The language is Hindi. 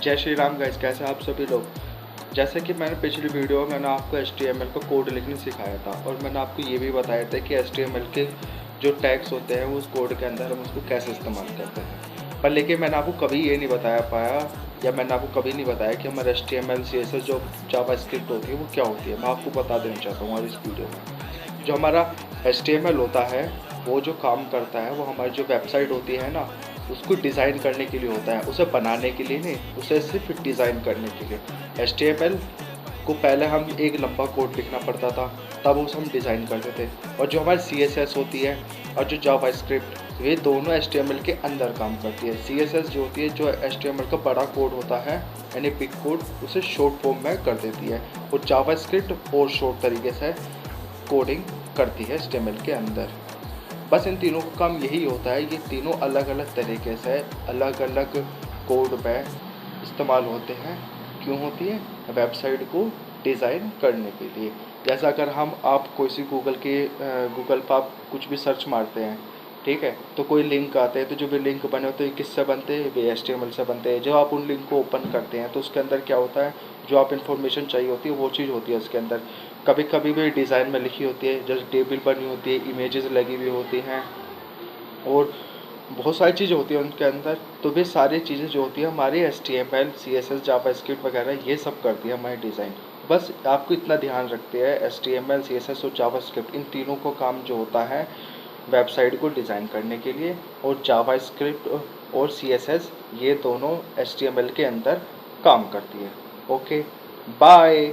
जय श्री राम गाइस, कैसे आप सभी लोग। जैसे कि मैंने पिछली वीडियो में मैंने आपको HTML का कोड लिखने सिखाया था और मैंने आपको ये भी बताया था कि HTML के जो टैग्स होते हैं उस कोड के अंदर हम उसको कैसे इस्तेमाल करते हैं। पर लेकिन मैंने आपको कभी ये नहीं बताया पाया या मैंने आपको कभी नहीं बताया कि हमारा HTML CSS जो जावास्क्रिप्ट होती है वो क्या होती है। मैं आपको बता देना चाहता हूँ इस वीडियो में। जो हमारा HTML होता है वो जो काम करता है वो हमारी जो वेबसाइट होती है ना, उसको डिज़ाइन करने के लिए होता है, उसे बनाने के लिए नहीं, उसे सिर्फ डिज़ाइन करने के लिए। HTML को पहले हम एक लंबा कोड लिखना पड़ता था, तब उसे हम डिज़ाइन करते थे। और जो हमारी CSS होती है और जो जावास्क्रिप्ट, ये दोनों HTML के अंदर काम करती है। CSS जो होती है, जो HTML का बड़ा कोड होता है यानी बिग कोड, उसे शॉर्ट फॉर्म में कर देती है। और जावास्क्रिप्ट और शॉर्ट तरीके से कोडिंग करती है HTML के अंदर। बस इन तीनों का काम यही होता है, ये तीनों अलग अलग तरीके से अलग अलग कोड पे इस्तेमाल होते हैं। क्यों होती है? वेबसाइट को डिज़ाइन करने के लिए। जैसा अगर आप गूगल पर आप कुछ भी सर्च मारते हैं, ठीक है, तो कोई लिंक आते हैं, तो जो भी लिंक बने होते हैं किससे बनते हैं? वे HTML से बनते हैं। जब आप उन लिंक को ओपन करते हैं तो उसके अंदर क्या होता है, जो आप इन्फॉर्मेशन चाहिए होती है वो चीज़ होती है उसके अंदर। कभी कभी भी डिज़ाइन में लिखी होती है, जैसे टेबल बनी होती है, इमेजेस लगी हुई होती हैं और बहुत सारी चीज़ें होती हैं उनके अंदर। तो वे सारी चीज़ें जो होती है हमारी HTML CSS जावास्क्रिप्ट वगैरह ये सब करती है हमारी डिज़ाइन। बस आपको इतना ध्यान रखते हैं, HTML CSS और जावास्क्रिप्ट इन तीनों को काम जो होता है वेबसाइट को डिज़ाइन करने के लिए। और जावास्क्रिप्ट और CSS ये दोनों HTML के अंदर काम करती है। Okay, bye.